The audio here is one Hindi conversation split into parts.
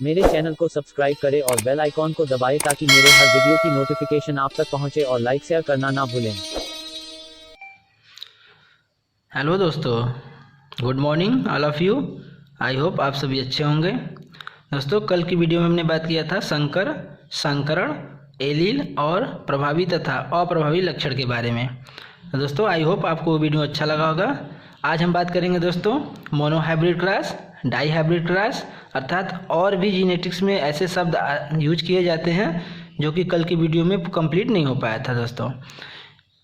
मेरे चैनल को सब्सक्राइब करें और बेल आइकॉन को दबाएं ताकि मेरे हर वीडियो की नोटिफिकेशन आप तक पहुंचे और लाइक शेयर करना ना भूलें। हेलो दोस्तों, good morning all of you. I hope आप सभी अच्छे होंगे। दोस्तों, कल की वीडियो में हमने बात किया था संकर, संकरण, एलील और प्रभावी तथा अप्रभावी लक्षण के बारे में। तो दोस्तों, आई होप आपको वो वीडियो अच्छा लगा होगा। आज हम बात करेंगे दोस्तों मोनोहाइब्रिड क्रॉस, डाईहाइब्रिड क्रॉस, अर्थात और भी जीनेटिक्स में ऐसे शब्द यूज किए जाते हैं जो कि कल की वीडियो में कंप्लीट नहीं हो पाया था। दोस्तों,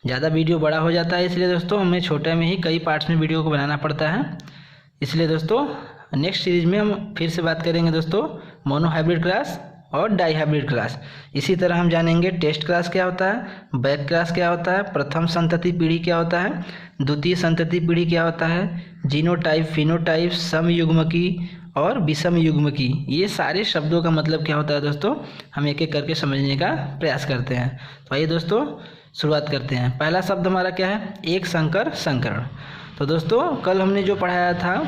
ज़्यादा वीडियो बड़ा हो जाता है, इसलिए दोस्तों हमें छोटे में ही कई पार्ट्स में वीडियो को बनाना पड़ता है। इसलिए दोस्तों नेक्स्ट सीरीज़ में हम फिर से बात करेंगे दोस्तों मोनोहाइब्रिड क्रॉस और डाईहाइब्रिड क्रॉस। इसी तरह हम जानेंगे टेस्ट क्रॉस क्या होता है, बैक क्रॉस क्या होता है, प्रथम संतति पीढ़ी क्या होता है, द्वितीय संतति पीढ़ी क्या होता है, जीनोटाइप, फिनोटाइप, समयुग्मकी और विषम युग्मकी। ये सारे शब्दों का मतलब क्या होता है दोस्तों, हम एक एक करके समझने का प्रयास करते हैं। तो आइए दोस्तों शुरुआत करते हैं। पहला शब्द हमारा क्या है, एक संकर, संकरण। तो दोस्तों कल हमने जो पढ़ाया था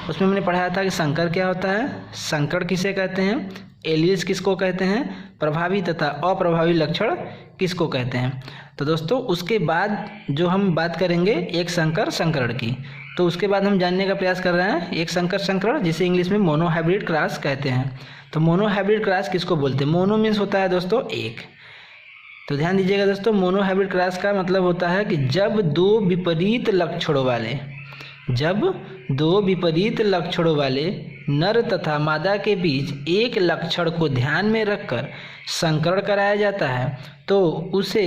उसमें हमने पढ़ाया था कि संकर क्या होता है, संकरण किसे कहते हैं, एलील्स किसको कहते हैं, प्रभावी तथा अप्रभावी लक्षण किसको कहते हैं। तो दोस्तों उसके बाद जो हम बात करेंगे एक संकर, संकरण की, तो उसके बाद हम जानने का प्रयास कर रहे हैं एक संकर, संकरण जिसे इंग्लिश में मोनोहाइब्रिड क्रॉस कहते हैं। तो मोनोहाइब्रिड क्रॉस किसको बोलते हैं, मोनो मीन्स होता है दोस्तों एक। तो ध्यान दीजिएगा दोस्तों, मोनोहाइब्रिड क्रॉस का मतलब होता है कि जब दो विपरीत लक्षणों वाले नर तथा मादा के बीच एक लक्षण को ध्यान में रखकर संकरण कराया जाता है तो उसे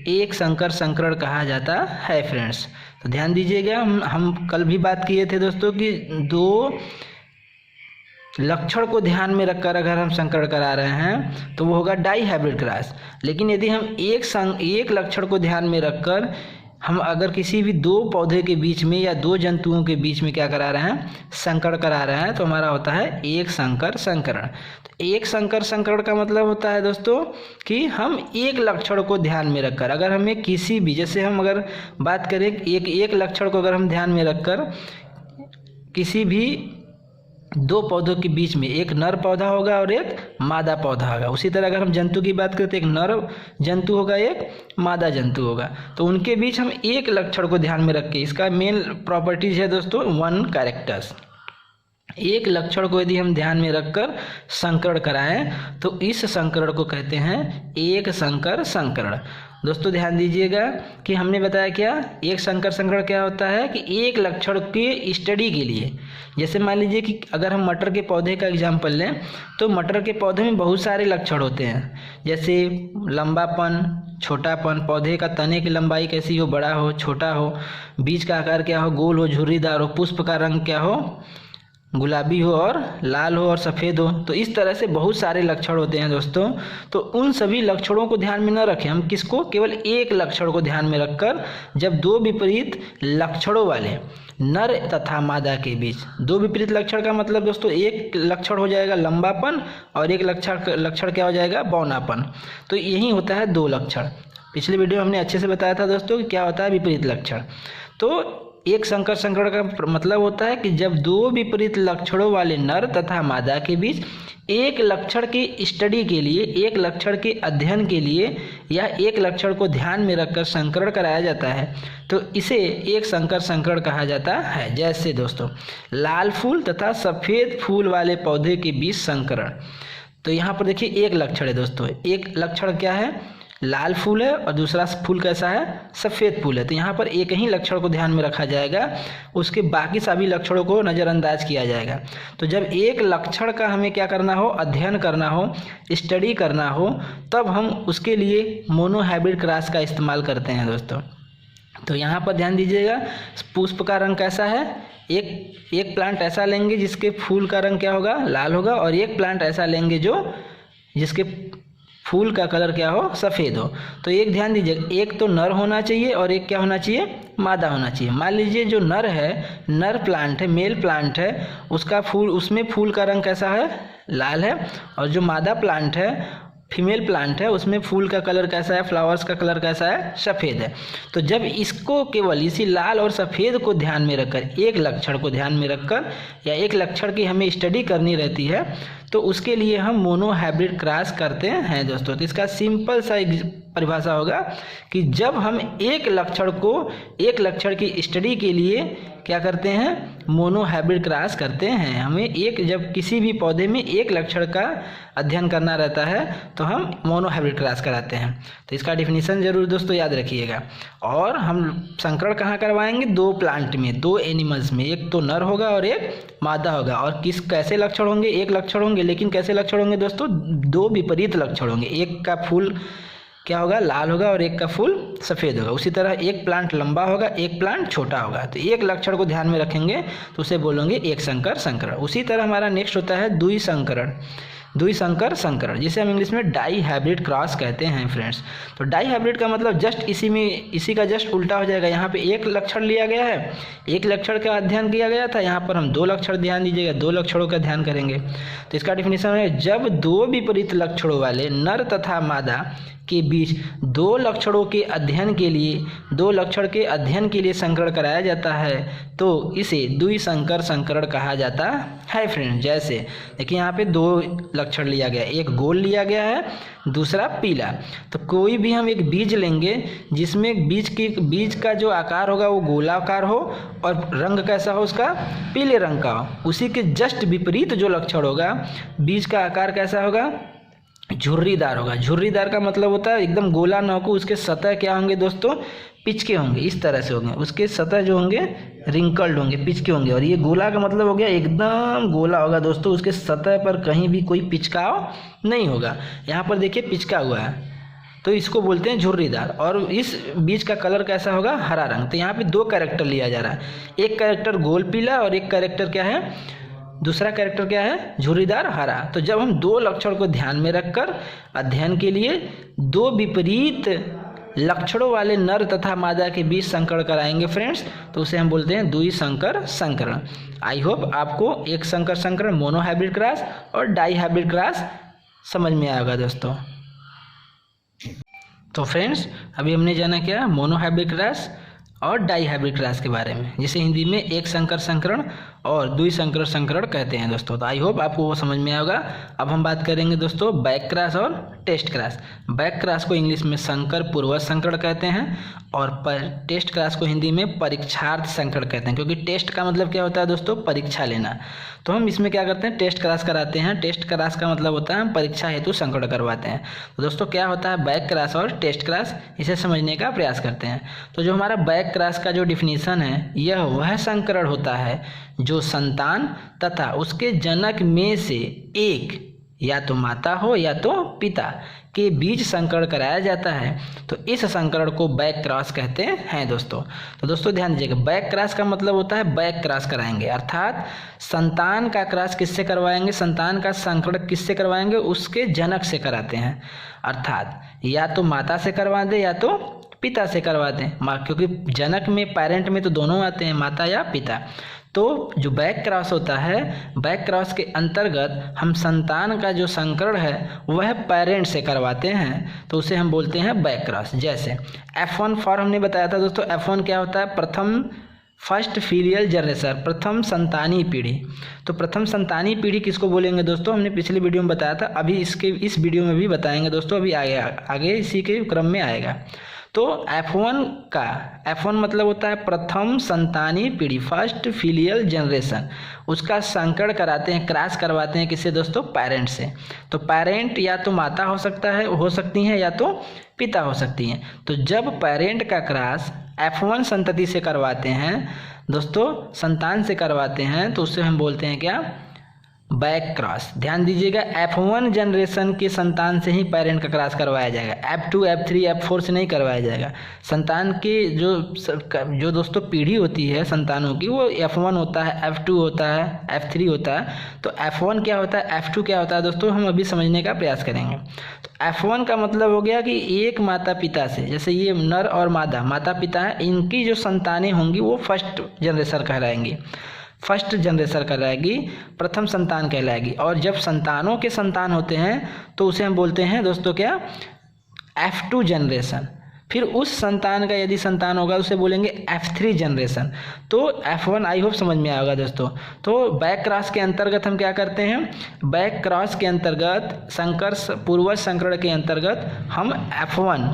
एक संकर, संकरण कहा जाता है फ्रेंड्स। तो ध्यान दीजिएगा, हम कल भी बात किए थे दोस्तों कि दो लक्षण को ध्यान में रखकर अगर हम संकरण करा रहे हैं तो वो होगा डाईहाइब्रिड क्रॉस। लेकिन यदि हम एक लक्षण को ध्यान में रखकर हम अगर किसी भी दो पौधे के बीच में या दो जंतुओं के बीच में क्या करा रहे हैं, संकरण करा रहे हैं, तो हमारा होता है एक संकर, संकरण। तो एक संकर, संकरण का मतलब होता है दोस्तों कि हम एक लक्षण को ध्यान में रखकर अगर हमें किसी भी, जैसे हम अगर बात करें एक लक्षण को अगर हम ध्यान में रखकर किसी भी दो पौधों के बीच में एक नर पौधा होगा और एक मादा पौधा होगा। उसी तरह अगर हम जंतु की बात करें तो एक नर जंतु होगा, एक मादा जंतु होगा। तो उनके बीच हम एक लक्षण को ध्यान में रख के, इसका मेन प्रॉपर्टीज है दोस्तों वन कैरेक्टर्स। एक लक्षण को यदि हम ध्यान में रखकर संकरण कराएं तो इस संकरण को कहते हैं एक संकर, संकरण। दोस्तों ध्यान दीजिएगा कि हमने बताया क्या, एक संकर, संकरण क्या होता है कि एक लक्षण के स्टडी के लिए, जैसे मान लीजिए कि अगर हम मटर के पौधे का एग्जाम्पल लें तो मटर के पौधे में बहुत सारे लक्षण होते हैं, जैसे लंबापन, छोटापन, पौधे का तने की लंबाई कैसी हो, बड़ा हो, छोटा हो, बीज का आकार क्या हो, गोल हो, झुर्रीदार हो, पुष्प का रंग क्या हो, गुलाबी हो और लाल हो और सफ़ेद हो। तो इस तरह से बहुत सारे लक्षण होते हैं दोस्तों। तो उन सभी लक्षणों को ध्यान में न रखें, हम किसको, केवल एक लक्षण को ध्यान में रखकर जब दो विपरीत लक्षणों वाले नर तथा मादा के बीच, दो विपरीत लक्षण का मतलब दोस्तों एक लक्षण हो जाएगा लंबापन और एक लक्षण क्या हो जाएगा, बौनापन। तो यही होता है दो लक्षण। पिछले वीडियो हमने अच्छे से बताया था दोस्तों कि क्या होता है विपरीत लक्षण। तो एक संकर, संकरण का मतलब होता है कि जब दो विपरीत लक्षणों वाले नर तथा मादा के बीच एक लक्षण की स्टडी के लिए, एक लक्षण के अध्ययन के लिए या एक लक्षण को ध्यान में रखकर संकरण कराया जाता है तो इसे एक संकर, संकरण कहा जाता है। जैसे दोस्तों लाल फूल तथा सफ़ेद फूल वाले पौधे के बीच संकरण। तो यहाँ पर देखिए एक लक्षण है दोस्तों, एक लक्षण क्या है, लाल फूल है और दूसरा फूल कैसा है, सफ़ेद फूल है। तो यहाँ पर एक ही लक्षण को ध्यान में रखा जाएगा, उसके बाकी सभी लक्षणों को नज़रअंदाज किया जाएगा। तो जब एक लक्षण का हमें क्या करना हो, अध्ययन करना हो, स्टडी करना हो, तब हम उसके लिए मोनोहाइब्रिड क्रॉस का इस्तेमाल करते हैं दोस्तों। तो यहाँ पर ध्यान दीजिएगा, पुष्प का रंग कैसा है, एक प्लांट ऐसा लेंगे जिसके फूल का रंग क्या होगा, लाल होगा, और एक प्लांट ऐसा लेंगे जिसके फूल का कलर क्या हो, सफ़ेद हो। तो एक ध्यान दीजिए, एक तो नर होना चाहिए और एक क्या होना चाहिए, मादा होना चाहिए। मान लीजिए जो नर है, नर प्लांट है, मेल प्लांट है, उसका फूल, उसमें फूल का रंग कैसा है, लाल है, और जो मादा प्लांट है फीमेल प्लांट है उसमें फूल का कलर कैसा है, फ्लावर्स का कलर कैसा है, सफ़ेद है। तो जब इसको केवल इसी लाल और सफ़ेद को ध्यान में रखकर, एक लक्षण को ध्यान में रखकर या एक लक्षण की हमें स्टडी करनी रहती है, तो उसके लिए हम मोनो हाइब्रिड क्रॉस करते हैं दोस्तों। तो इसका सिंपल सा एक परिभाषा होगा कि जब हम एक लक्षण की स्टडी के लिए क्या करते हैं, मोनो हाइब्रिड क्रॉस करते हैं। हमें जब किसी भी पौधे में एक लक्षण का अध्ययन करना रहता है तो हम मोनो हाइब्रिड क्रॉस कराते हैं। तो इसका डिफिनीशन जरूर दोस्तों याद रखिएगा। और हम संकरण कहाँ करवाएंगे, 2 प्लांट में, 2 एनिमल्स में, एक तो नर होगा और एक मादा होगा। और कैसे लक्षण होंगे, एक लक्षण होंगे, लेकिन कैसे लक्षण होंगे दोस्तों, 2 विपरीत लक्षण होंगे। एक का फूल क्या होगा, लाल होगा और एक का फूल सफ़ेद होगा। उसी तरह एक प्लांट लंबा होगा, एक प्लांट छोटा होगा। तो एक लक्षण को ध्यान में रखेंगे तो उसे बोलेंगे एक संकर संकरण। उसी तरह हमारा नेक्स्ट होता है द्विसंकरण, द्विसंकर संकरण, जिसे हम इंग्लिश में डाई हाइब्रिड क्रॉस कहते हैं फ्रेंड्स। तो डाई हाइब्रिड का मतलब जस्ट इसी का जस्ट उल्टा हो जाएगा। यहाँ पे एक लक्षण लिया गया है, एक लक्षण का अध्ययन किया गया था, यहाँ पर हम 2 लक्षण, ध्यान दीजिएगा, 2 लक्षणों का ध्यान करेंगे। तो इसका डिफिनीशन है, जब 2 विपरीत लक्षणों वाले नर तथा मादा के बीच 2 लक्षणों के अध्ययन के लिए 2 लक्षण के अध्ययन के लिए संकरण कराया जाता है तो इसे द्विसंकर संकरण कहा जाता है फ्रेंड्स। जैसे देखिए यहाँ पे 2 लक्षण लिया गया, एक गोल लिया गया है, दूसरा पीला। तो कोई भी हम एक बीज लेंगे जिसमें बीज का जो आकार होगा वो गोलाकार हो और रंग कैसा हो उसका, पीले रंग का हो। उसी के जस्ट विपरीत जो लक्षण होगा, बीज का आकार कैसा होगा, झुर्रीदार होगा। झुर्रीदार का मतलब होता है एकदम गोला न हो, उसके सतह क्या होंगे दोस्तों, पिचके होंगे, इस तरह से होंगे। उसके सतह जो होंगे रिंकल्ड होंगे, पिचके होंगे। और ये गोला का मतलब हो गया एकदम गोला होगा दोस्तों, उसके सतह पर कहीं भी कोई पिचकाव नहीं होगा। यहाँ पर देखिए पिचका हुआ है, तो इसको बोलते हैं झुर्रीदार। और इस बीज का कलर कैसा होगा, हरा रंग। तो यहाँ पे 2 कैरेक्टर लिया जा रहा है, एक कैरेक्टर गोल पीला और एक कैरेक्टर क्या है, दूसरा कैरेक्टर क्या है, झुर्रीदार हरा। तो जब हम 2 लक्षण को ध्यान में रखकर अध्ययन के लिए 2 विपरीत लक्षणों वाले नर तथा मादा के बीच संकरण कराएंगे फ्रेंड्स, तो उसे हम बोलते हैं द्विसंकर संकरण। आई होप आपको एक संकर संकरण, मोनो हाइब्रिड क्रॉस और डाई हाइब्रिड क्रॉस समझ में आएगा दोस्तों। तो फ्रेंड्स अभी हमने जाना क्या, मोनो हाइब्रिड क्रॉस और डाई हाइब्रिड क्रॉस के बारे में, जिसे हिंदी में एक संकर संकरण और द्विसंकर संकरण कहते हैं दोस्तों। तो आई होप आपको वो समझ में आएगा। अब हम बात करेंगे दोस्तों बैक क्रॉस और टेस्ट क्रॉस। बैक क्रॉस को इंग्लिश में संकर पूर्वज संकरण कहते हैं और टेस्ट क्रॉस को हिंदी में परीक्षार्थ संकरण कहते हैं, क्योंकि टेस्ट का मतलब क्या होता है दोस्तों, परीक्षा लेना। तो हम इसमें क्या करते हैं, टेस्ट क्रॉस कराते हैं। टेस्ट क्रॉस का मतलब होता है हम परीक्षा हेतु संकरण करवाते हैं। तो दोस्तों क्या होता है बैक क्रॉस और टेस्ट क्रॉस, इसे समझने का प्रयास करते हैं। तो जो हमारा बैक क्रॉस का जो डिफिनीशन है, यह वह संकरण होता है जो संतान तथा उसके जनक में से एक या तो माता हो या तो पिता के बीच संकरण कराया जाता है, तो इस संकरण को बैक क्रॉस कहते हैं दोस्तों। तो दोस्तों ध्यान दीजिएगा, बैक क्रॉस का मतलब होता है बैक क्रॉस कराएंगे, अर्थात संतान का क्रॉस किससे करवाएंगे, संतान का संकरण किससे करवाएंगे, उसके जनक से कराते हैं। अर्थात या तो माता से करवा दें या तो पिता से करवा दें, क्योंकि जनक में पेरेंट में तो दोनों आते हैं, माता या पिता। तो जो बैक क्रॉस होता है, बैक क्रॉस के अंतर्गत हम संतान का जो संकरण है वह पेरेंट से करवाते हैं, तो उसे हम बोलते हैं बैक क्रॉस। जैसे F1 फॉर हमने बताया था दोस्तों, F1 क्या होता है, फर्स्ट फीलियल जनरेशन, प्रथम संतानी पीढ़ी। तो प्रथम संतानी पीढ़ी किसको बोलेंगे दोस्तों, हमने पिछले वीडियो में बताया था, अभी इस वीडियो में भी बताएंगे दोस्तों, अभी आगे इसी के क्रम में आएगा। तो F1 मतलब होता है प्रथम संतानी पीढ़ी, फर्स्ट फीलियल जनरेशन। उसका संकरण कराते हैं, क्रॉस करवाते हैं किससे दोस्तों, पेरेंट से। तो पेरेंट या तो माता हो सकती हैं या तो पिता हो सकती हैं। तो जब पेरेंट का क्रॉस F1 संतति से करवाते हैं दोस्तों, संतान से करवाते हैं, तो उससे हम बोलते हैं क्या, बैक क्रॉस। ध्यान दीजिएगा, F1 जनरेशन के संतान से ही पेरेंट का क्रॉस करवाया जाएगा, F2 F3 F4 से नहीं करवाया जाएगा। संतान के जो दोस्तों पीढ़ी होती है संतानों की, वो F1 होता है, F2 होता है, F3 होता है। तो F1 क्या होता है, F2 क्या होता है दोस्तों, हम अभी समझने का प्रयास करेंगे। तो F1 का मतलब हो गया कि एक माता पिता से, जैसे ये नर और मादा माता पिता है, इनकी जो संतानें होंगी वो फर्स्ट जनरेशन कहलाएंगी। फर्स्ट जनरेशन कहलाएगी, प्रथम संतान कहलाएगी। और जब संतानों के संतान होते हैं तो उसे हम बोलते हैं दोस्तों क्या, F2 जनरेशन। फिर उस संतान का यदि संतान होगा उसे बोलेंगे F3 जनरेशन। तो F1 आई होप समझ में आएगा दोस्तों। तो बैक क्रॉस के अंतर्गत हम क्या करते हैं, बैक क्रॉस के अंतर्गत संकर पूर्वज संकरण के अंतर्गत हम F1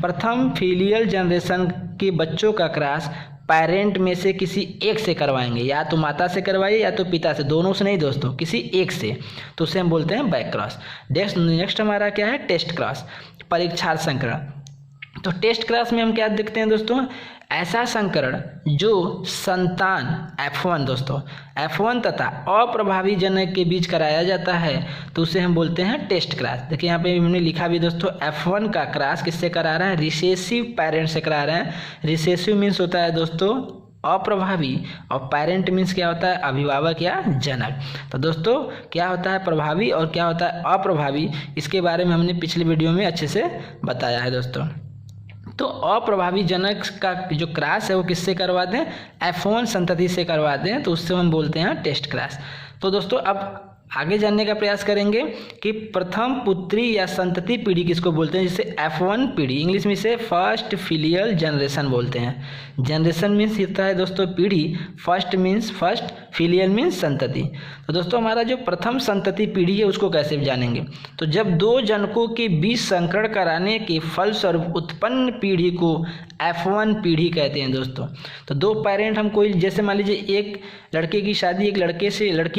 प्रथम फीलियल जनरेशन के बच्चों का क्रॉस पेरेंट में से किसी एक से करवाएंगे, या तो माता से करवाइए या तो पिता से, दोनों से नहीं दोस्तों, किसी एक से, तो उसे हम बोलते हैं बैक क्रॉस। नेक्स्ट हमारा क्या है, टेस्ट क्रॉस, परीक्षार्थ संकरण। तो टेस्ट क्रॉस में हम क्या देखते हैं दोस्तों, ऐसा संकरण जो संतान F1 दोस्तों, F1 तथा अप्रभावी जनक के बीच कराया जाता है तो उसे हम बोलते हैं टेस्ट क्रॉस। देखिए यहाँ पे हमने लिखा भी दोस्तों, F1 का क्रॉस किससे करा रहे हैं, रिसेसिव पेरेंट से करा रहे हैं। रिसेसिव मीन्स होता है दोस्तों अप्रभावी, और पेरेंट मीन्स क्या होता है, अभिभावक या जनक। तो दोस्तों क्या होता है प्रभावी और क्या होता है अप्रभावी, इसके बारे में हमने पिछले वीडियो में अच्छे से बताया है दोस्तों। तो अप्रभावी जनक का जो क्रॉस है वो किससे करवाते हैं, F1 संतति से करवाते हैं, तो उससे हम बोलते हैं टेस्ट क्रॉस। तो दोस्तों अब आगे जानने का प्रयास करेंगे कि प्रथम पुत्री या संतति पीढ़ी किसको बोलते हैं, जिसे F1 पीढ़ी, इंग्लिश में इसे फर्स्ट फिलियल जनरेशन बोलते हैं। जनरेशन मीन्स होता है दोस्तों पीढ़ी, first means first, filial means संतति। तो दोस्तों हमारा जो प्रथम संतति पीढ़ी है उसको कैसे जानेंगे, तो जब दो जनकों के बीच संकरण कराने के फलस्वरूप उत्पन्न पीढ़ी को F1 पीढ़ी कहते हैं दोस्तों। तो दो पेरेंट हम कोई, जैसे मान लीजिए एक लड़के की शादी एक लड़की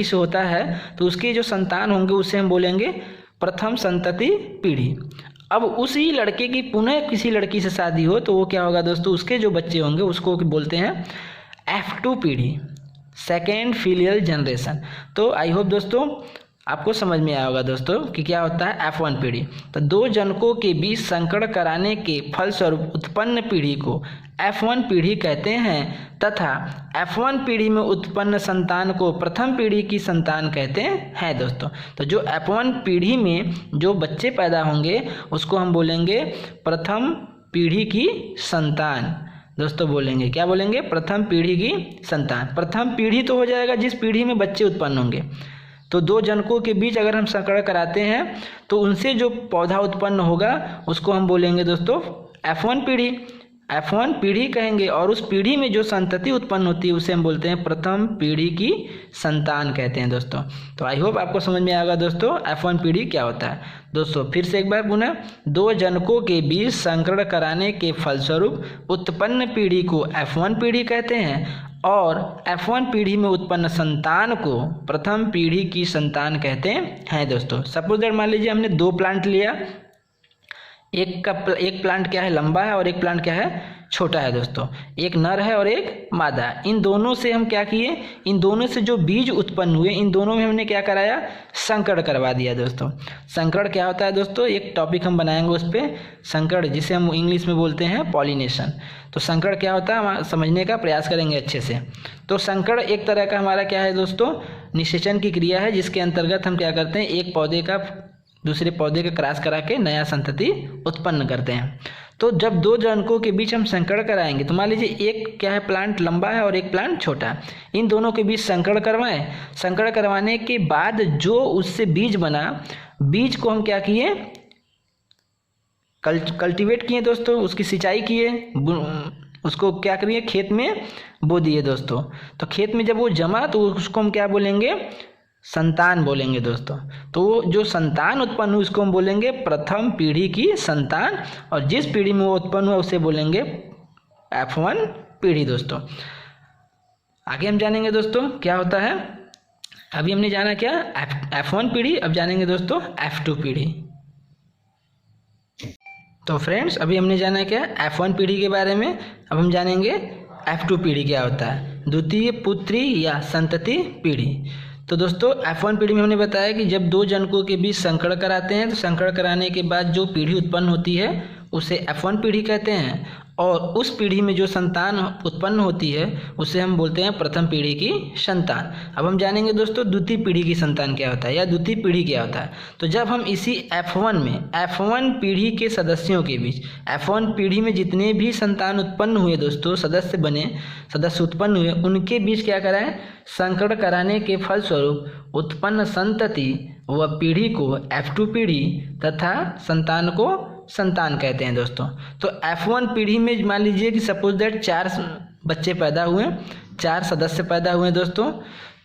से होता है तो उसके जो संतान होंगे उसे हम बोलेंगे प्रथम संतति पीढ़ी। अब उसी लड़के की पुनः किसी लड़की से शादी हो तो वो क्या होगा दोस्तों, उसके जो बच्चे होंगे उसको बोलते हैं F2 पीढ़ी, सेकेंड फिलियल जनरेशन। तो आई होप दोस्तों आपको समझ में आया होगा दोस्तों कि क्या होता है F1 पीढ़ी। तो दो जनकों के बीच संकरण कराने के फलस्वरूप उत्पन्न पीढ़ी को F1 पीढ़ी कहते हैं तथा F1 पीढ़ी में उत्पन्न संतान को प्रथम पीढ़ी की संतान कहते हैं दोस्तों। तो जो F1 पीढ़ी में जो बच्चे पैदा होंगे उसको हम बोलेंगे प्रथम पीढ़ी की संतान दोस्तों, बोलेंगे क्या बोलेंगे, प्रथम पीढ़ी की संतान। प्रथम पीढ़ी तो हो जाएगा जिस पीढ़ी में बच्चे उत्पन्न होंगे। तो दो जनकों के बीच अगर हम संकरण कराते हैं तो उनसे जो पौधा उत्पन्न होगा उसको हम बोलेंगे दोस्तों F1 पीढ़ी, F1 पीढ़ी कहेंगे, और उस पीढ़ी में जो संतति उत्पन्न होती है उसे हम बोलते हैं प्रथम पीढ़ी की संतान कहते हैं दोस्तों। तो आई होप आपको समझ में आएगा दोस्तों F1 पीढ़ी क्या होता है। दोस्तों फिर से एक बार पुनः, दो जनकों के बीच संकरण कराने के फलस्वरूप उत्पन्न पीढ़ी को F1 पीढ़ी कहते हैं और F1 पीढ़ी में उत्पन्न संतान को प्रथम पीढ़ी की संतान कहते हैं दोस्तों। सपोज दैट मान लीजिए हमने दो प्लांट लिया, एक प्लांट क्या है लंबा है और एक प्लांट क्या है छोटा है दोस्तों, एक नर है और एक मादा। इन दोनों से हम क्या किए, इन दोनों से जो बीज उत्पन्न हुए इन दोनों में हमने क्या कराया, संकरण करवा दिया दोस्तों। संकरण क्या होता है दोस्तों, एक टॉपिक हम बनाएंगे उस पर, संकरण जिसे हम इंग्लिश में बोलते हैं पॉलिनेशन। तो संकरण क्या होता है हम समझने का प्रयास करेंगे अच्छे से। तो संकरण एक तरह का हमारा क्या है दोस्तों, निषेचन की क्रिया है, जिसके अंतर्गत हम क्या करते हैं, एक पौधे का दूसरे पौधे का क्रॉस करा के नया संतति उत्पन्न करते हैं। तो जब दो जनकों के बीच हम संकरण कराएंगे तो मान लीजिए एक क्या है प्लांट लंबा है और एक प्लांट छोटा है, इन दोनों के बीच संकरण करवाएं। संकरण करवाने के बाद जो उससे बीज बना, बीज को हम क्या किए, कल्टीवेट किए दोस्तों, उसकी सिंचाई किए, उसको क्या करिए खेत में बो दिए दोस्तों। तो खेत में जब वो जमा तो उसको हम क्या बोलेंगे, संतान बोलेंगे दोस्तों। तो जो संतान उत्पन्न हुई उसको हम बोलेंगे प्रथम पीढ़ी की संतान, और जिस पीढ़ी में वो उत्पन्न हुआ उसे बोलेंगे F1 पीढ़ी दोस्तों। आगे हम जानेंगे दोस्तों क्या होता है, अभी हमने जाना क्या F1 पीढ़ी, अब जानेंगे दोस्तों F2 पीढ़ी। तो फ्रेंड्स अभी हमने जाना क्या F1 पीढ़ी के बारे में, अब हम जानेंगे F2 पीढ़ी क्या होता है, द्वितीय पुत्री या संतति पीढ़ी। तो दोस्तों F1 पीढ़ी में हमने बताया कि जब दो जनकों के बीच संकरण कराते हैं तो संकरण कराने के बाद जो पीढ़ी उत्पन्न होती है उसे F1 पीढ़ी कहते हैं, और उस पीढ़ी में जो संतान उत्पन्न होती है उसे हम बोलते हैं प्रथम पीढ़ी की संतान। अब हम जानेंगे दोस्तों द्वितीय पीढ़ी की संतान क्या होता है या द्वितीय पीढ़ी क्या होता है। तो जब हम इसी F1 में F1 पीढ़ी के सदस्यों के बीच, F1 पीढ़ी में जितने भी संतान उत्पन्न हुए दोस्तों, सदस्य उत्पन्न हुए, उनके बीच क्या कराएं, संकरण कराने के फलस्वरूप उत्पन्न संतति व पीढ़ी को F2 पीढ़ी तथा संतान को संतान कहते हैं दोस्तों। तो F1 पीढ़ी में मान लीजिए कि सपोज दैट 4 बच्चे पैदा हुए, 4 सदस्य पैदा हुए दोस्तों।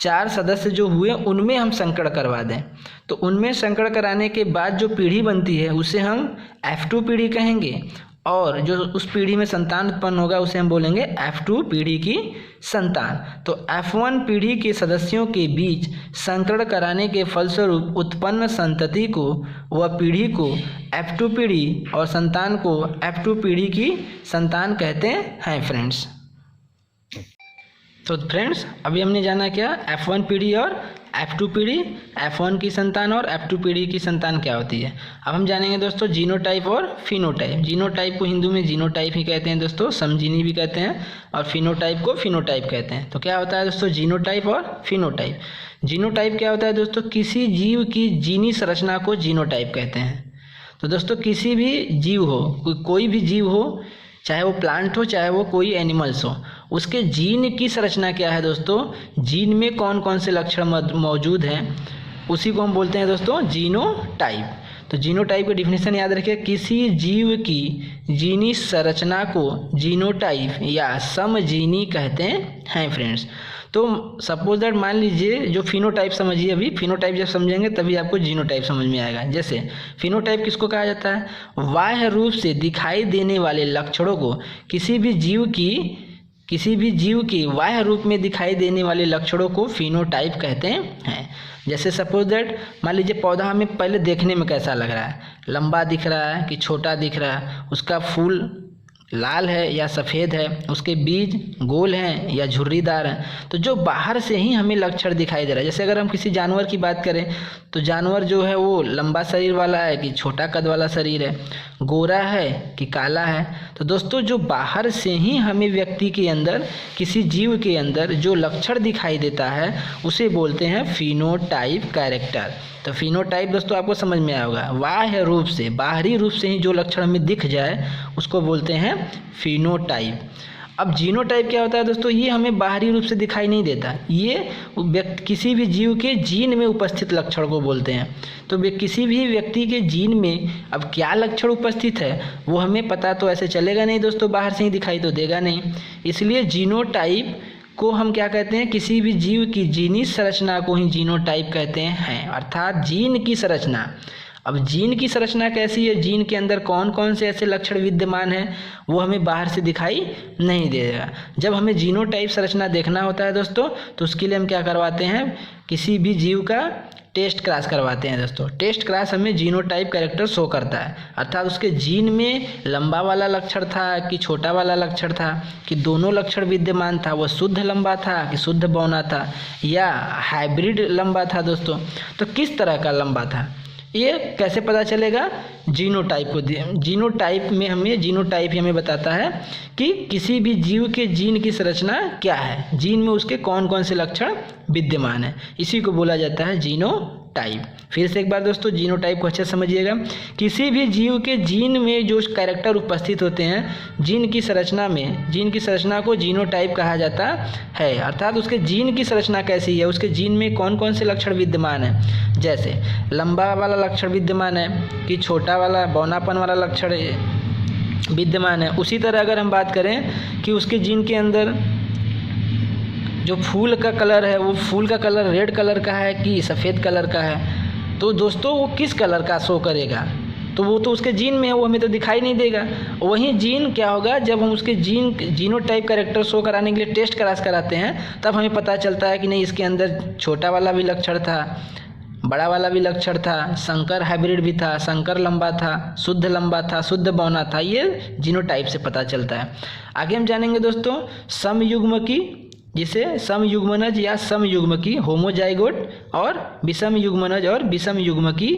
4 सदस्य जो हुए उनमें हम संकरण करवा दें, तो उनमें संकरण कराने के बाद जो पीढ़ी बनती है उसे हम F2 पीढ़ी कहेंगे, और जो उस पीढ़ी में संतान उत्पन्न होगा उसे हम बोलेंगे F2 पीढ़ी की संतान। तो F1 पीढ़ी के सदस्यों के बीच संकरण कराने के फलस्वरूप उत्पन्न संतति को व पीढ़ी को F2 पीढ़ी और संतान को F2 पीढ़ी की संतान कहते हैं फ्रेंड्स। तो फ्रेंड्स अभी हमने जाना क्या, F1 पीढ़ी और F2 पीढ़ी, F1 की संतान और F2 पीढ़ी की संतान क्या होती है। अब हम जानेंगे दोस्तों जीनोटाइप और फिनोटाइप। जीनोटाइप को हिंदू में जीनोटाइप ही कहते हैं दोस्तों, समजीनी भी कहते हैं, और फिनोटाइप को फिनोटाइप कहते हैं। तो क्या होता है दोस्तों जीनोटाइप और फिनोटाइप। जीनोटाइप क्या होता है दोस्तों, किसी जीव की जीनी संरचना को जीनोटाइप कहते हैं। तो दोस्तों किसी भी जीव हो, कोई भी जीव हो, चाहे वो प्लांट हो चाहे वो कोई एनिमल्स हो, उसके जीन की संरचना क्या है दोस्तों, जीन में कौन कौन से लक्षण मौजूद हैं, उसी को हम बोलते हैं दोस्तों जीनोटाइप। तो जीनोटाइप की डिफिनेशन याद रखिए, किसी जीव की जीनी संरचना को जीनोटाइप या समजीनी कहते हैं फ्रेंड्स। तो सपोज दैट मान लीजिए जो फिनोटाइप समझिए, अभी फिनोटाइप जब समझेंगे तभी आपको जीनोटाइप समझ में आएगा। जैसे फिनोटाइप किसको कहा जाता है, बाह्य रूप से दिखाई देने वाले लक्षणों को किसी भी जीव की बाह्य रूप में दिखाई देने वाले लक्षणों को फिनोटाइप कहते हैं। जैसे सपोज दैट मान लीजिए पौधा हमें पहले देखने में कैसा लग रहा है, लंबा दिख रहा है कि छोटा दिख रहा है, उसका फूल लाल है या सफ़ेद है, उसके बीज गोल हैं या झुर्रीदार हैं। तो जो बाहर से ही हमें लक्षण दिखाई दे रहा है, जैसे अगर हम किसी जानवर की बात करें तो जानवर जो है वो लंबा शरीर वाला है कि छोटा कद वाला शरीर है, गोरा है कि काला है। तो दोस्तों जो बाहर से ही हमें व्यक्ति के अंदर, किसी जीव के अंदर जो लक्षण दिखाई देता है उसे बोलते हैं फिनोटाइप कैरेक्टर। तो फिनोटाइप दोस्तों आपको समझ में आया होगा, बाह्य रूप से, बाहरी रूप से ही जो लक्षण हमें दिख जाए उसको बोलते हैं फिनोटाइप। अब जीनोटाइप क्या होता है दोस्तों, ये हमें बाहरी रूप से दिखाई नहीं देता, ये किसी भी जीव के जीन में उपस्थित लक्षण को बोलते हैं। तो किसी भी व्यक्ति के जीन में अब क्या लक्षण उपस्थित है वो हमें पता तो ऐसे चलेगा नहीं दोस्तों, बाहर से ही दिखाई तो देगा नहीं। इसलिए जीनोटाइप को हम क्या कहते हैं, किसी भी जीव की जीनी संरचना को ही जीनोटाइप कहते हैं, अर्थात जीन की संरचना। अब जीन की संरचना कैसी है, जीन के अंदर कौन कौन से ऐसे लक्षण विद्यमान हैं वो हमें बाहर से दिखाई नहीं देगा। जब हमें जीनोटाइप संरचना देखना होता है दोस्तों तो उसके लिए हम क्या करवाते हैं, किसी भी जीव का टेस्ट क्रॉस करवाते हैं दोस्तों। टेस्ट क्रॉस हमें जीनोटाइप कैरेक्टर शो करता है, अर्थात उसके जीन में लंबा वाला लक्षण था कि छोटा वाला लक्षण था, कि दोनों लक्षण विद्यमान था, वह शुद्ध लंबा था कि शुद्ध बौना था या हाइब्रिड लंबा था दोस्तों। तो किस तरह का लंबा था ये कैसे पता चलेगा, जीनोटाइप को जीनोटाइप में हमें जीनोटाइप ही हमें बताता है कि किसी भी जीव के जीन की संरचना क्या है, जीन में उसके कौन कौन से लक्षण विद्यमान है, इसी को बोला जाता है जीनोटाइप। फिर से एक बार दोस्तों जीनोटाइप को अच्छे से समझिएगा, किसी भी जीव के जीन में जो कैरेक्टर उपस्थित होते हैं जीन की संरचना में, जीन की संरचना को जीनोटाइप कहा जाता है, अर्थात उसके जीन की संरचना कैसी है, उसके जीन में कौन कौन से लक्षण विद्यमान है। जैसे लंबा वाला लक्षण विद्यमान है कि छोटा वाला बौनापन वाला लक्षण विद्यमान है। उसी तरह अगर हम बात करें कि उसके जीन के अंदर जो फूल का कलर है वो फूल का कलर रेड कलर का है कि सफ़ेद कलर का है, तो दोस्तों वो किस कलर का शो करेगा, तो वो तो उसके जीन में है, वो हमें तो दिखाई नहीं देगा। वहीं जीन क्या होगा, जब हम उसके जीनोटाइप कैरेक्टर शो कराने के लिए टेस्ट क्रॉस कराते हैं तब हमें पता चलता है कि नहीं इसके अंदर छोटा वाला भी लक्षण था, बड़ा वाला भी लक्षण था, संकर हाइब्रिड भी था, संकर लंबा था, शुद्ध लंबा था, शुद्ध बौना था, ये जीनोटाइप से पता चलता है। आगे हम जानेंगे दोस्तों समयुग्मकी, जिसे समयुग्मनज या समयुग्मकी, होमोजाइगोट और विषम युग्मनज और विषम युग्मकी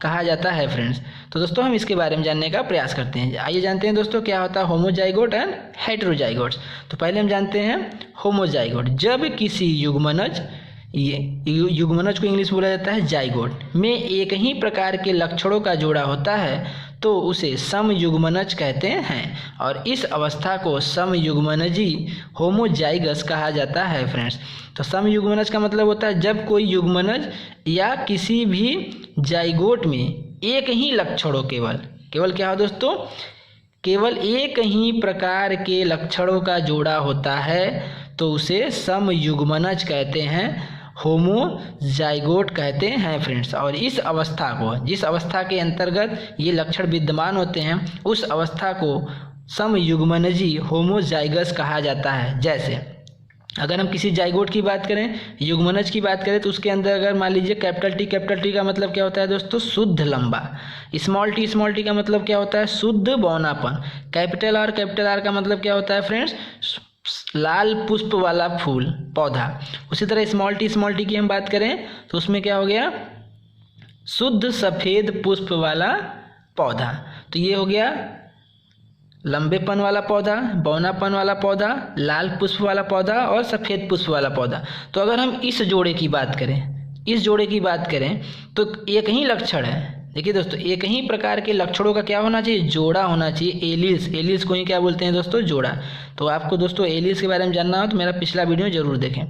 कहा जाता है फ्रेंड्स। तो दोस्तों हम इसके बारे में जानने का प्रयास करते हैं। आइए जानते हैं दोस्तों क्या होता है होमोजाइगोट एंड हेटेरोजाइगोट्स। तो पहले हम जानते हैं होमोजाइगोट। जब किसी युग्मनज, ये युग्मनज को इंग्लिश बोला जाता है जाइगोट, में एक ही प्रकार के लक्षणों का जोड़ा होता है तो उसे समयुग्मनज कहते हैं, और इस अवस्था को समयुग्मनजी होमोजाइगस कहा जाता है फ्रेंड्स। तो समयुग्मनज का मतलब होता है जब कोई युग्मनज या किसी भी जाइगोट में एक ही लक्षणों केवल क्या हो दोस्तों, केवल एक ही प्रकार के लक्षणों का जोड़ा होता है तो उसे समयुग्मनज कहते हैं, होमोजाइगोट कहते हैं फ्रेंड्स। और इस अवस्था को, जिस अवस्था के अंतर्गत ये लक्षण विद्यमान होते हैं, उस अवस्था को समयुग्मनजी होमोजाइगस कहा जाता है। जैसे अगर हम किसी जाइगोट की बात करें, युग्मनज की बात करें, तो उसके अंदर अगर मान लीजिए कैपिटल टी का मतलब क्या होता है दोस्तों, शुद्ध लंबा। स्मॉल टी का मतलब क्या होता है, शुद्ध बौनापन। कैपिटल आर का मतलब क्या होता है फ्रेंड्स, लाल पुष्प वाला फूल पौधा। उसी तरह स्मॉल टी की हम बात करें तो उसमें क्या हो गया, शुद्ध सफ़ेद पुष्प वाला पौधा। तो ये हो गया लंबेपन वाला पौधा, बौनापन वाला पौधा, लाल पुष्प वाला पौधा और सफ़ेद पुष्प वाला पौधा। तो अगर हम इस जोड़े की बात करें तो एक ही लक्षण है। देखिए दोस्तों, एक ही प्रकार के लक्षणों का क्या होना चाहिए, जोड़ा होना चाहिए। एलिल्स को ही क्या बोलते हैं दोस्तों, जोड़ा। तो आपको दोस्तों एलिल्स के बारे में जानना हो तो मेरा पिछला वीडियो जरूर देखें।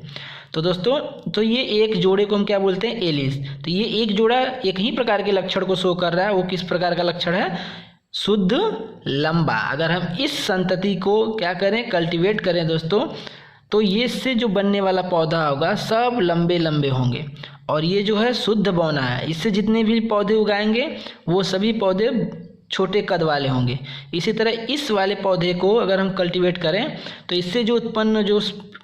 तो दोस्तों, तो ये एक जोड़े को हम क्या बोलते हैं, एलिल्स। तो ये एक जोड़ा एक ही प्रकार के लक्षण को शो कर रहा है। वो किस प्रकार का लक्षण है, शुद्ध लंबा। अगर हम इस संतति को क्या करें, कल्टीवेट करें दोस्तों, तो ये इससे जो बनने वाला पौधा होगा सब लंबे लंबे होंगे। और ये जो है शुद्ध बौना है, इससे जितने भी पौधे उगाएंगे वो सभी पौधे छोटे कद वाले होंगे। इसी तरह इस वाले पौधे को अगर हम कल्टीवेट करें तो इससे जो उत्पन्न जो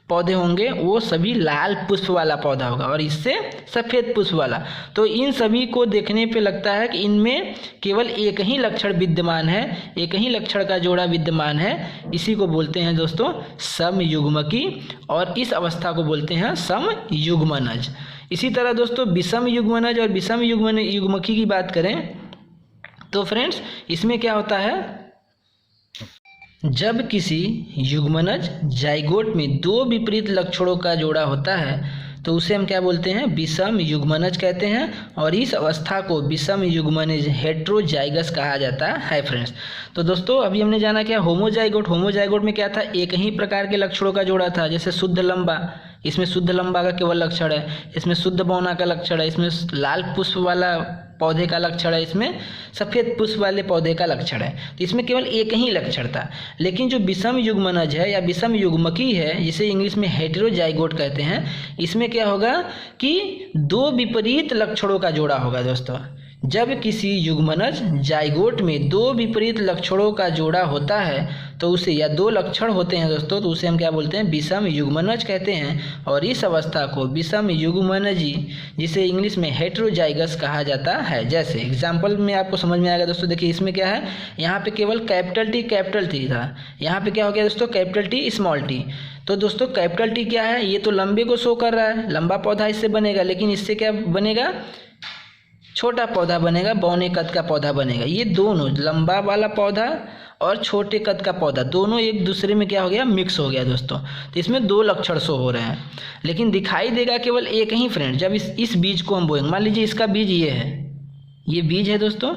पौधे होंगे वो सभी लाल पुष्प वाला पौधा होगा और इससे सफ़ेद पुष्प वाला। तो इन सभी को देखने पे लगता है कि इनमें केवल एक ही लक्षण विद्यमान है, एक ही लक्षण का जोड़ा विद्यमान है। इसी को बोलते हैं दोस्तों समयुग्मकी, और इस अवस्था को बोलते हैं समयुग्मनज। इसी तरह दोस्तों विषम युग्मनज और विषम युग्मकी की बात करें तो फ्रेंड्स इसमें क्या होता है, जब किसी युग्मनज जाइगोट में दो विपरीत लक्षणों का जोड़ा होता है तो उसे हम क्या बोलते हैं, विषम युग्मनज कहते हैं, और इस अवस्था को विषम युग्मनज हेटेरोजाइगस कहा जाता है फ्रेंड्स। तो दोस्तों अभी हमने जाना क्या, होमोजाइगोट में क्या था, एक ही प्रकार के लक्षणों का जोड़ा था। जैसे शुद्ध लंबा, इसमें शुद्ध लंबा का केवल लक्षण है, इसमें शुद्ध बौना का लक्षण है, इसमें लाल पुष्प वाला पौधे का लक्षण है, इसमें सफ़ेद पुष्प वाले पौधे का लक्षण है। तो इसमें केवल एक ही लक्षण था। लेकिन जो विषम युग्मनज है या विषम युग्मकी है, जिसे इंग्लिश में हेटेरोजाइगोट कहते हैं, इसमें क्या होगा कि दो विपरीत लक्षणों का जोड़ा होगा दोस्तों। जब किसी युग्मनज जाइगोट में दो विपरीत लक्षणों का जोड़ा होता है तो उसे, या दो लक्षण होते हैं दोस्तों, तो उसे हम क्या बोलते हैं, विषम युग्मनज कहते हैं। और इस अवस्था को विषम युग्मनजी, जिसे इंग्लिश में हेटेरोजाइगस कहा जाता है। जैसे एग्जाम्पल में आपको समझ में आएगा दोस्तों। देखिए इसमें क्या है, यहाँ पे केवल कैपिटल टी था, यहाँ पे क्या हो गया दोस्तों, कैपिटल टी स्मॉल टी। तो दोस्तों कैपिटल टी क्या है, ये तो लंबे को शो कर रहा है, लंबा पौधा इससे बनेगा, लेकिन इससे क्या बनेगा, छोटा पौधा बनेगा, बौने कद का पौधा बनेगा। ये दोनों लंबा वाला पौधा और छोटे कद का पौधा दोनों एक दूसरे में क्या हो गया, मिक्स हो गया दोस्तों। तो इसमें दो लक्षण शो हो रहे हैं, लेकिन दिखाई देगा केवल एक ही फ्रेंड। जब इस बीज को हम बोएंगे, मान लीजिए इसका बीज ये है, ये बीज है दोस्तों,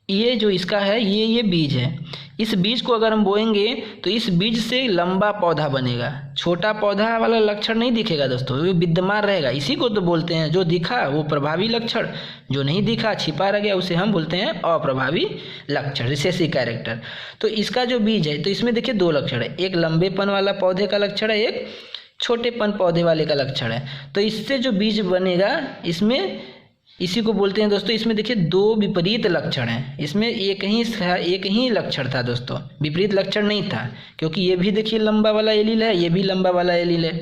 ये जो इसका है ये बीज है। इस बीज को अगर हम बोएंगे तो इस बीज से लंबा पौधा बनेगा, छोटा पौधा वाला लक्षण नहीं दिखेगा दोस्तों, वो विद्यमान रहेगा। इसी को तो बोलते हैं, जो दिखा वो प्रभावी लक्षण, जो नहीं दिखा छिपा रह गया उसे हम बोलते हैं अप्रभावी लक्षण, रिसेसिव कैरेक्टर। तो इसका जो बीज है, तो इसमें देखिए दो लक्षण है, एक लंबेपन वाला पौधे का लक्षण है, एक छोटेपन पौधे वाले का लक्षण है। तो इससे जो बीज बनेगा, इसमें इसी को बोलते हैं दोस्तों, इसमें देखिए दो विपरीत लक्षण हैं। इसमें एक ही लक्षण था दोस्तों, विपरीत लक्षण नहीं था, क्योंकि ये भी देखिए लंबा वाला एलील है, ये भी लंबा वाला एलील है।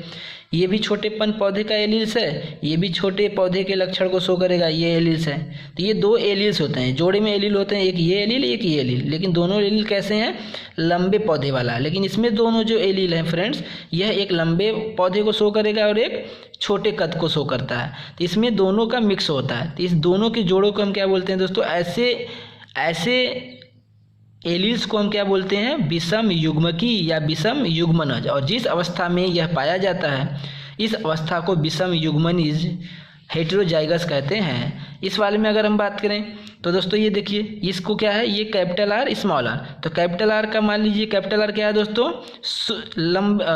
ये भी छोटेपन पौधे का एलील्स है, ये भी छोटे पौधे के लक्षण को शो करेगा, ये एलील्स है। तो ये दो एलील्स होते हैं, जोड़े में एलील होते हैं, एक ये एलील एक ये एलील, लेकिन दोनों एलील कैसे हैं, लंबे पौधे वाला। लेकिन इसमें दोनों जो एलील हैं फ्रेंड्स, यह एक लंबे पौधे को शो करेगा और एक छोटे कद को शो करता है। तो इसमें दोनों का मिक्स होता है। तो इस दोनों के जोड़ों को हम क्या बोलते हैं दोस्तों, ऐसे एलील्स को हम क्या बोलते हैं, विषम युग्मकी या विषम युग्मनज। और जिस अवस्था में यह पाया जाता है, इस अवस्था को विषम युग्मनज हेटेरोजाइगस कहते हैं। इस वाले में अगर हम बात करें तो दोस्तों ये देखिए, इसको क्या है, ये कैपिटल आर स्मॉल आर। तो कैपिटल आर का मान लीजिए, कैपिटल आर क्या है दोस्तों,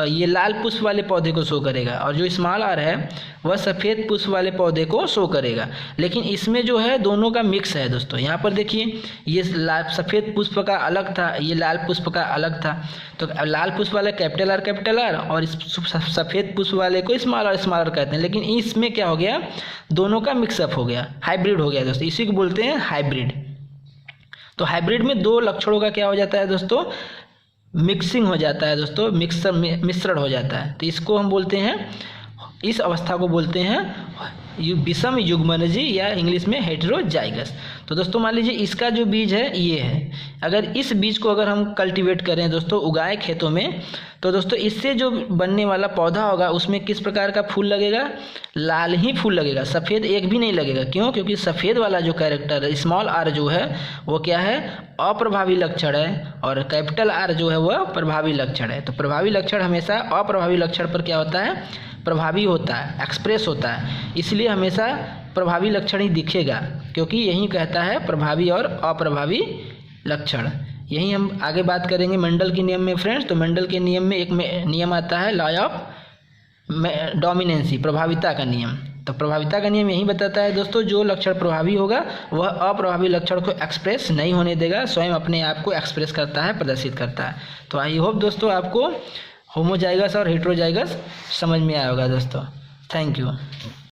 ये लाल पुष्प वाले पौधे को शो करेगा, और जो स्मॉल आर है वह सफ़ेद पुष्प वाले पौधे को शो करेगा। लेकिन इसमें जो है दोनों का मिक्स है दोस्तों। यहाँ पर देखिए, ये सफ़ेद पुष्प का अलग था, ये लाल पुष्प का अलग था। तो लाल पुष्प वाले कैपिटल आर और इस सफ़ेद पुष्प वाले को स्मॉल आर कहते हैं। लेकिन इसमें क्या हो गया, दोनों का मिक्सअप हो गया, हाइब्रिड हो गया दोस्तों। इसी को बोलते हैं हाइब्रिड। तो हाइब्रिड में दो लक्षणों का क्या हो जाता है दोस्तों, मिक्सिंग हो जाता है दोस्तों, मिश्रण हो जाता है। तो इसको हम बोलते हैं, इस अवस्था को बोलते हैं विषम युग्मनजी या इंग्लिश में हेटेरोजाइगस। तो दोस्तों मान लीजिए इसका जो बीज है ये है, अगर इस बीज को अगर हम कल्टीवेट करें दोस्तों, उगाएं खेतों में, तो दोस्तों इससे जो बनने वाला पौधा होगा उसमें किस प्रकार का फूल लगेगा, लाल ही फूल लगेगा, सफ़ेद एक भी नहीं लगेगा। क्यों, क्योंकि सफ़ेद वाला जो कैरेक्टर है, स्मॉल आर जो है वो क्या है, अप्रभावी लक्षण है, और कैपिटल आर जो है वह प्रभावी लक्षण है। तो प्रभावी लक्षण हमेशा अप्रभावी लक्षण पर क्या होता है, प्रभावी होता है, एक्सप्रेस होता है। इसलिए हमेशा प्रभावी लक्षण ही दिखेगा, क्योंकि यही कहता है प्रभावी और अप्रभावी लक्षण। यही हम आगे बात करेंगे मेंडल के नियम में फ्रेंड्स। तो मेंडल के नियम में एक नियम आता है लॉ ऑफ डोमिनेंसी, प्रभाविता का नियम। तो प्रभाविता का नियम यही बताता है दोस्तों, जो लक्षण प्रभावी होगा वह अप्रभावी लक्षण को एक्सप्रेस नहीं होने देगा, स्वयं अपने आप को एक्सप्रेस करता है, प्रदर्शित करता है। तो आई होप दोस्तों आपको होमोजाइगस और हेटेरोजाइगस समझ में आया होगा दोस्तों। Thank you.